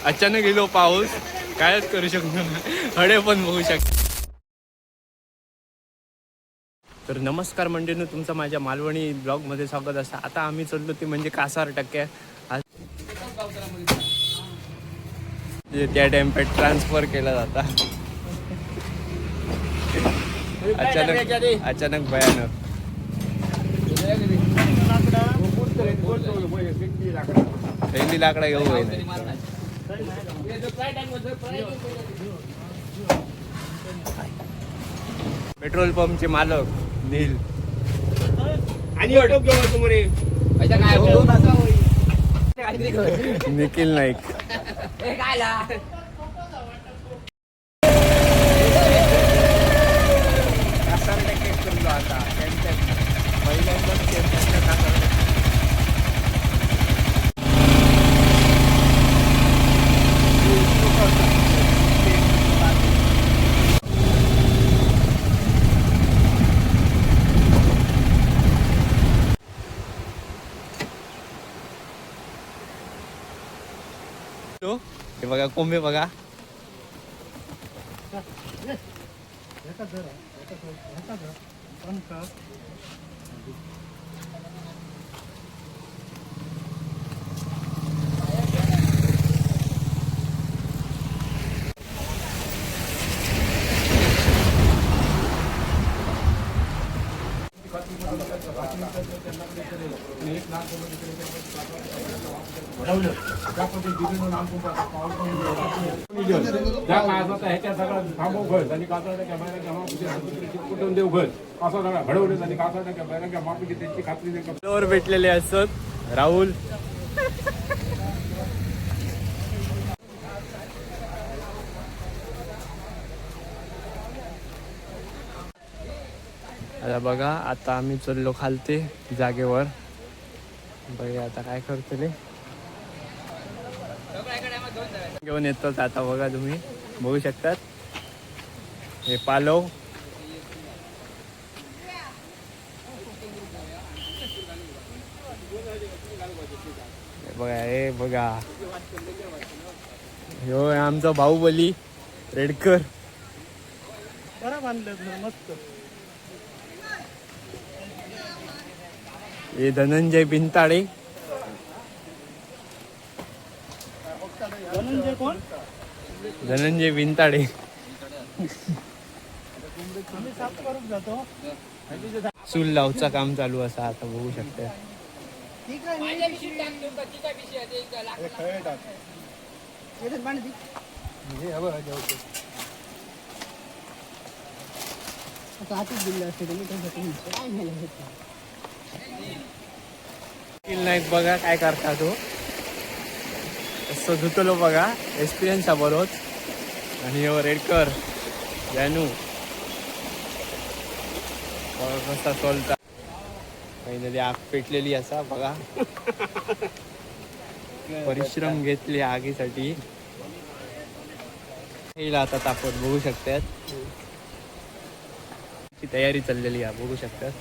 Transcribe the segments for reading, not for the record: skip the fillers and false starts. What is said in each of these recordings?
अचानक गेलो पाऊस, कायच करू शकतो ना, हडे पण बघू शकतो. तर नमस्कार मंडळींनो, तुमचं माझ्या मालवणी ब्लॉगमध्ये स्वागत असतं. आता आम्ही चाललो ते म्हणजे कासार टक्के. त्या टेम्पेट ट्रान्सफर केला जाता अचानक भयानक. पहिली लाकडा घेऊ नाही. पेट्रोल पंपचे मालक नील निखिल नाईक. आता पहिल्यांदाच हे बघा कोंबे बघा. भेटलेले असत राहुल. आता बघा, आता आम्ही चाललो खालते जागेवर. बघा आता काय करतले घेऊन येतोच. आता बघा तुम्ही बघू शकतात हे पालव. बघा हे बघा, ह्यो आमचा बाहुबली रेडकर. बरं बांधलं मस्त. हे धनंजय बिनताडे. धनंजय कोण? धनंजय बिनताडे. चूल लावचा काम चालू असा आता बघू शकता. नाईक बघा काय करता तो, कसं धुतलो बघा. एक्सपिरियन्स हा बरोच. आणि रेडकर जानू कसा सोलता. काही आग पेटलेली असा बघा. परिश्रम घेतले आगीसाठी. येईल आता तापत बघू शकतात. तयारी चाललेली आहे बघू शकतात.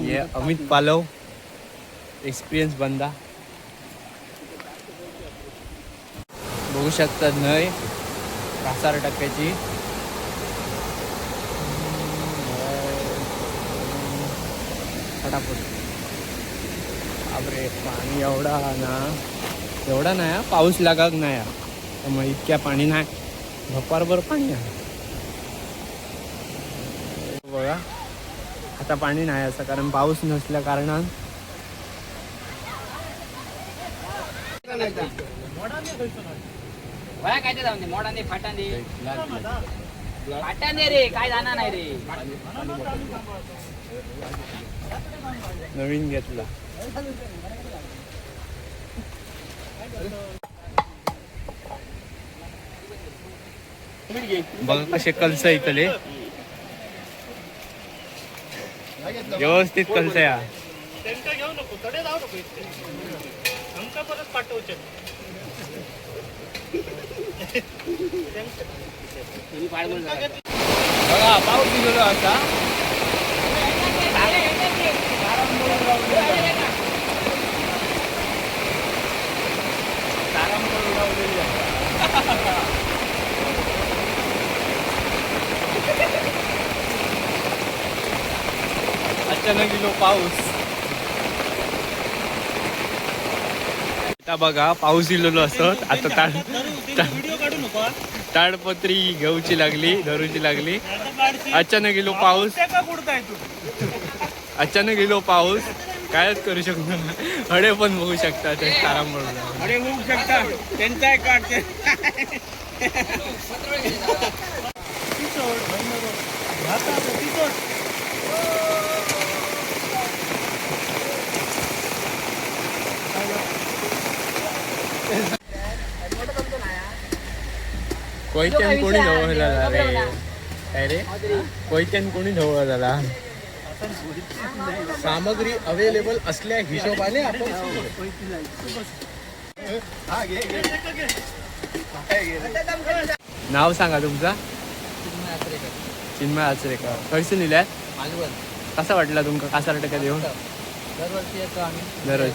ये अमित पालव एक्सपिरियन्स बंदा बघू शकतात. नय कासार टक्क्याची फटाफट. बापरे, पाणी एवढा नाही. पाऊस लागत नाही त्यामुळे इतक्या पाणी नाही. भपारभर पाणी आहे बघा. आता पाणी नाही असं कारण पाऊस नसल्या कारणान. काय जाऊन दे मोडाने फाटाने फाटाने रे काय जाणार नाही रे. नवीन घेतला. बघा कसे कलस इथले व्यवस्थित कलस या. घेऊ नको तडे जाऊ नको आमचा परत पाठवचे. बघा पाऊस दिलेलो असा. पाऊस. आता बघा पाऊस इलेलो असत. आता ताडपत्री घेऊची लागली, धरूची लागली. अचानक गेलो पाऊस. अचानक गेलो पाऊस. कायच करू शकतो ना. हडे पण बघू शकता ते तारांबळ. अरे होऊ शकता त्यांचा काढते. कोयत्यान कोणी जवळ झाला रे? काय रे? कोयत्यान कोणी जवळ झाला? सामग्री अवेलेबल असल्या हिशोबाने आपण नाव सांगा तुमचा. चिन्मय आचरेकर. खयसून इल्यात? कसा वाटला तुमका कासारटका देऊन? दरवर्षी येतो आम्ही. दररोज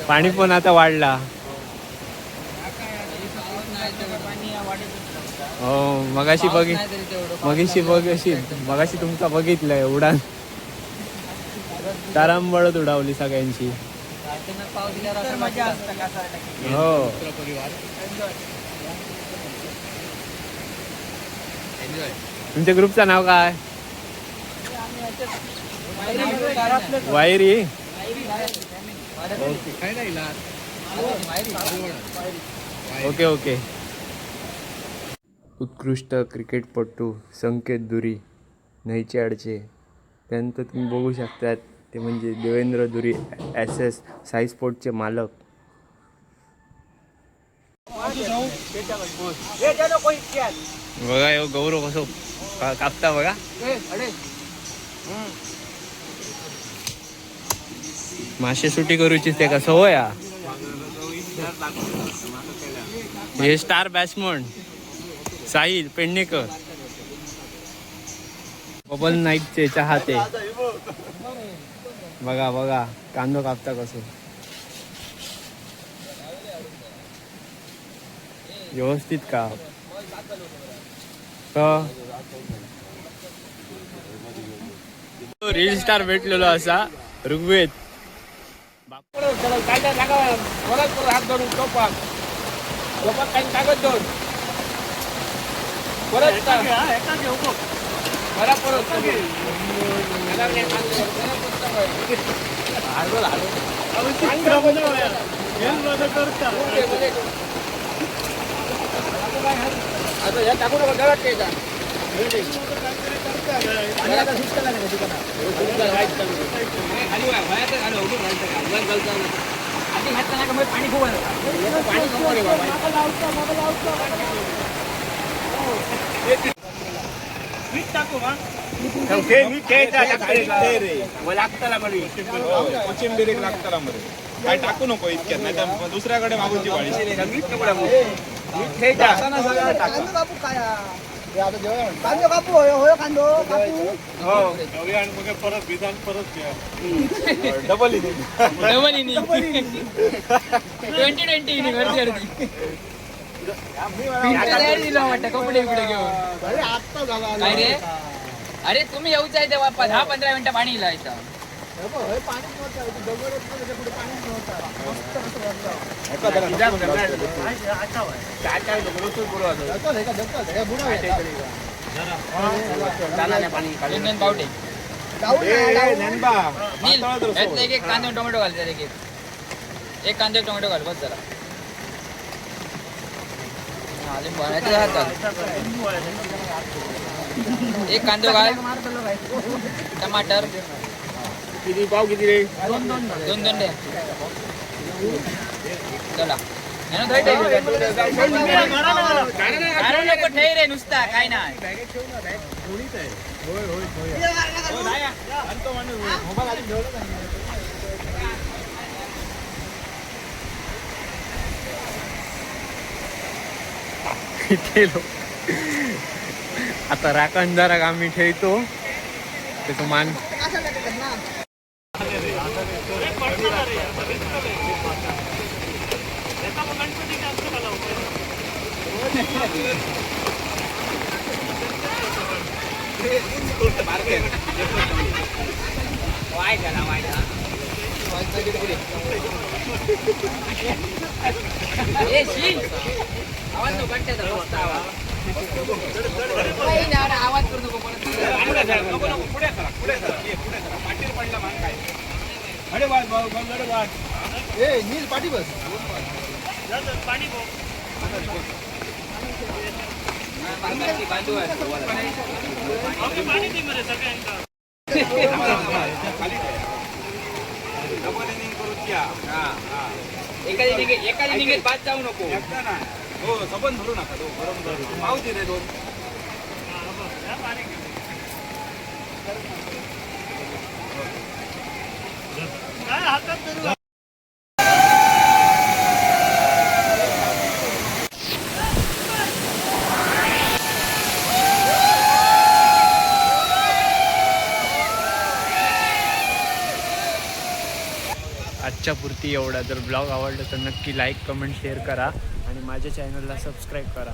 पाणी पण आता वाढला. हो मगाशी मगाशी तुमचा बघितलंय उडान तारांबळच उडावली सगळ्यांची. हो तुमच्या ग्रुपचं नाव काय? वायरी. Okay okay. उत्कृष्ट क्रिकेटपटू संकेत दुरी न्हयचे आडचे. त्यानंतर तुम्ही बघू शकतात ते म्हणजे देवेंद्र दुरी SS साई स्पोर्टचे मालक. बघा यो गौरव कसो कापता बघा. मासे सुटी करूची ते कसं होया. हे स्टार बॅट्समन साहिल पेडणेकर. बबल नाईकचे चाहते. बघा बघा कांदो कापता कसं व्यवस्थित का. रील स्टार भेटलेलो असा ऋग्वेद. हात धरून टोपाक काही कागद दोन परत टाकू नका घरात का पाणी खूप टाकू काय टाकू नको इतक्यात नाही तर दुसऱ्याकडे मागूची वाढी. परत विधान परत डबल 2020 कपडे घेऊन. काय रे? अरे तुम्ही येऊच आहे तेव्हा 10-15 मिनिटं पाणी लावायचं. पावटे एक कांदे टोमॅटो घाल जरा. एक कांदे टोमॅटो घाल बस जरा. एक कांदो घाल. टमाटर किती पाव किती रे? दोन दे. चला ठे रे नुसता काय नाही. आता राखण जरा आम्ही ठेवतो त्याचं मान. वाय झाला वाय झाला ए शी आवाज नको घंट्याचा मस्त आवाज आवाज करू नको परत नको नको पुढे करा पुढे करा पाठीवर पडला मान काय अरे वाट अरे वाट ए नील पाठी बस पाणी बांधू आहे डबल इनिंग करून द्या एका निघेत बाद जाऊ नको एकदा ना हो सबन भरू नका तो बरोबर पाव दे रे दोन आजच्या पुरती एवढा. जर ब्लॉग आवडला तर नक्की लाईक कमेंट शेअर करा आणि माझ्या चॅनलला सबस्क्राईब करा.